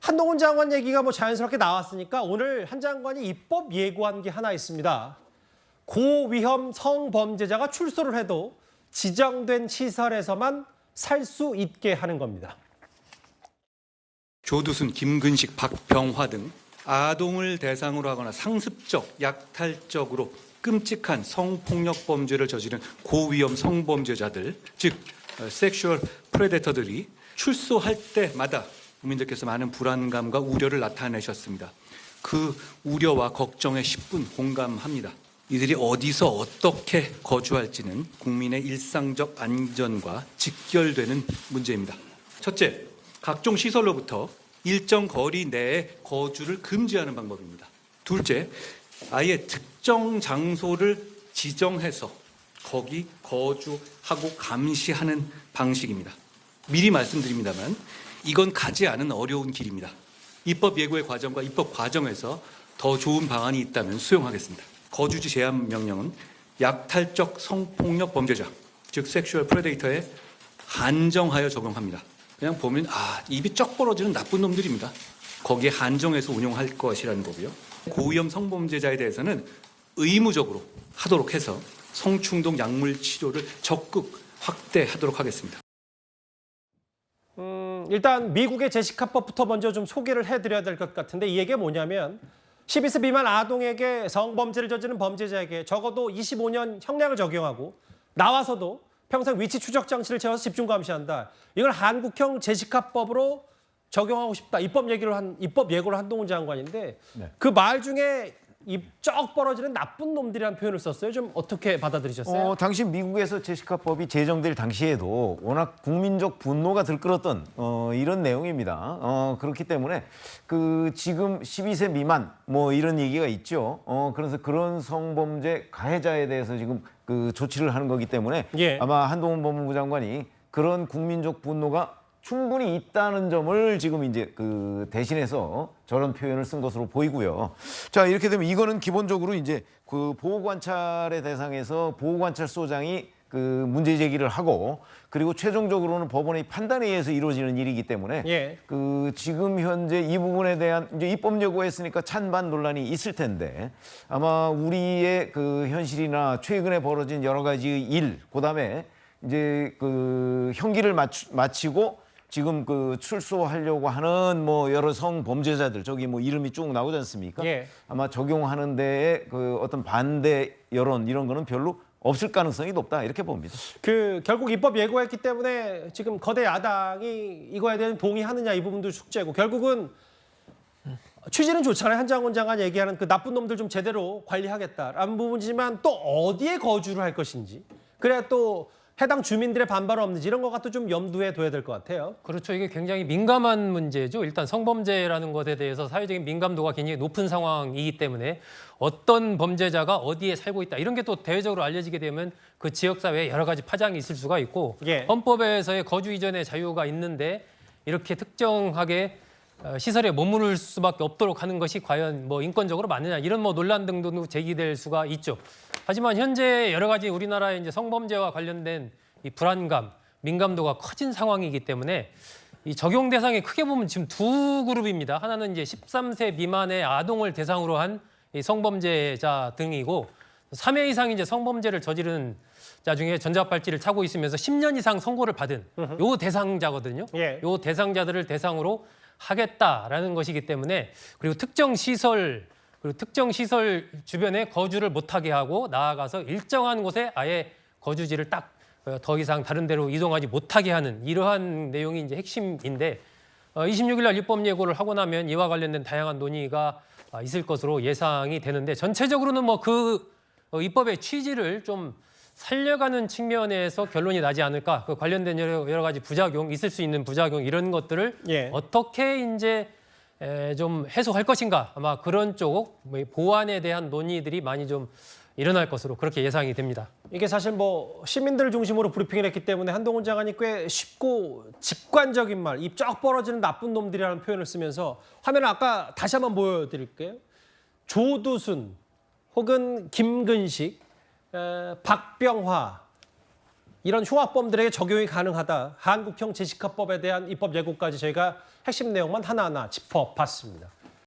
한동훈 장관 얘기가 뭐 자연스럽게 나왔으니까 오늘 한 장관이 입법 예고한 게 하나 있습니다. 고위험 성범죄자가 출소를 해도 지정된 시설에서만 살 수 있게 하는 겁니다. 조두순, 김근식, 박병화 등 아동을 대상으로 하거나 상습적, 약탈적으로 끔찍한 성폭력 범죄를 저지른 고위험 성범죄자들, 즉 섹슈얼 프레데터들이 출소할 때마다 국민들께서 많은 불안감과 우려를 나타내셨습니다. 그 우려와 걱정에 10분 공감합니다. 이들이 어디서 어떻게 거주할지는 국민의 일상적 안전과 직결되는 문제입니다. 첫째, 각종 시설로부터 일정 거리 내에 거주를 금지하는 방법입니다. 둘째, 아예 특정 장소를 지정해서 거기 거주하고 감시하는 방식입니다. 미리 말씀드립니다만 이건 가지 않은 어려운 길입니다. 입법 예고의 과정과 입법 과정에서 더 좋은 방안이 있다면 수용하겠습니다. 거주지 제한 명령은 약탈적 성폭력 범죄자, 즉 섹슈얼 프레데이터에 한정하여 적용합니다. 그냥 보면 입이 쩍 벌어지는 나쁜 놈들입니다. 거기에 한정해서 운용할 것이라는 거고요. 고위험 성범죄자에 대해서는 의무적으로 하도록 해서 성충동 약물 치료를 적극 확대하도록 하겠습니다. 일단 미국의 제시카법부터 먼저 좀 소개를 해드려야 될 것 같은데 이 얘기가 뭐냐면 12세 미만 아동에게 성범죄를 저지른 범죄자에게 적어도 25년 형량을 적용하고 나와서도 평생 위치 추적 장치를 채워서 집중 감시한다. 이걸 한국형 제시카법으로 적용하고 싶다. 입법 예고를 한동훈 장관인데 네. 그 말 중에 입 쩍 벌어지는 나쁜 놈들이라는 표현을 썼어요. 좀 어떻게 받아들이셨어요? 당시 미국에서 제시카법이 제정될 당시에도 워낙 국민적 분노가 들끓었던 이런 내용입니다. 그렇기 때문에 그 지금 12세 미만 뭐 이런 얘기가 있죠. 그래서 그런 성범죄 가해자에 대해서 지금 그 조치를 하는 거기 때문에 예. 아마 한동훈 법무부 장관이 그런 국민적 분노가 충분히 있다는 점을 지금 이제 그 대신해서 저런 표현을 쓴 것으로 보이고요. 자, 이렇게 되면 이거는 기본적으로 이제 그 보호관찰의 대상에서 보호관찰소장이 그 문제 제기를 하고 그리고 최종적으로는 법원의 판단에 의해서 이루어지는 일이기 때문에 예. 그 지금 현재 이 부분에 대한 이제 입법 예고했으니까 찬반 논란이 있을 텐데 아마 우리의 그 현실이나 최근에 벌어진 여러 가지 일, 그다음에 이제 그 형기를 마치고 지금 그 출소하려고 하는 뭐 여러 성범죄자들 저기 뭐 이름이 쭉 나오지 않습니까? 예. 아마 적용하는 데에 그 어떤 반대 여론 이런 거는 별로 없을 가능성이 높다 이렇게 봅니다. 결국 입법 예고했기 때문에 지금 거대 야당이 이거에 대한 동의하느냐 이 부분도 숙제고 결국은 취지는 좋잖아요. 한장훈 장관 얘기하는 그 나쁜 놈들 좀 제대로 관리하겠다라는 부분이지만 또 어디에 거주를 할 것인지 그래야 또 해당 주민들의 반발은 없는지 이런 것 같도 좀 염두에 둬야 될 것 같아요. 그렇죠. 이게 굉장히 민감한 문제죠. 일단 성범죄라는 것에 대해서 사회적인 민감도가 굉장히 높은 상황이기 때문에 어떤 범죄자가 어디에 살고 있다. 이런 게 또 대외적으로 알려지게 되면 그 지역사회에 여러 가지 파장이 있을 수가 있고 예. 헌법에서의 거주 이전의 자유가 있는데 이렇게 특정하게 시설에 머무를 수밖에 없도록 하는 것이 과연 뭐 인권적으로 맞느냐 이런 뭐 논란 등도 제기될 수가 있죠. 하지만 현재 여러 가지 우리나라의 이제 성범죄와 관련된 이 불안감, 민감도가 커진 상황이기 때문에 이 적용 대상이 크게 보면 지금 두 그룹입니다. 하나는 이제 13세 미만의 아동을 대상으로 한 이 성범죄자 등이고 3회 이상 이제 성범죄를 저지른 자 중에 전자발찌를 차고 있으면서 10년 이상 선고를 받은 요 대상자거든요. 예. 요 대상자들을 대상으로 하겠다라는 것이기 때문에 그리고 특정 시설 주변에 거주를 못하게 하고 나아가서 일정한 곳에 아예 거주지를 딱 더 이상 다른 데로 이동하지 못하게 하는 이러한 내용이 이제 핵심인데 26일 날 입법 예고를 하고 나면 이와 관련된 다양한 논의가 있을 것으로 예상이 되는데 전체적으로는 뭐 그 입법의 취지를 좀 살려가는 측면에서 결론이 나지 않을까. 그 관련된 여러 가지 부작용, 있을 수 있는 부작용 이런 것들을 예. 어떻게 이제 좀 해소할 것인가. 아마 그런 쪽 보완에 대한 논의들이 많이 좀 일어날 것으로 그렇게 예상이 됩니다. 이게 사실 뭐 시민들을 중심으로 브리핑을 했기 때문에 한동훈 장관이 꽤 쉽고 직관적인 말, 입 쩍 벌어지는 나쁜 놈들이라는 표현을 쓰면서 화면을 아까 다시 한번 보여드릴게요. 조두순 혹은 김근식, 박병화 이런 흉악범들에게 적용이 가능하다. 한국형 제시카법에 대한 입법 예고까지 저희가 핵심 내용만 하나하나 짚어봤습니다.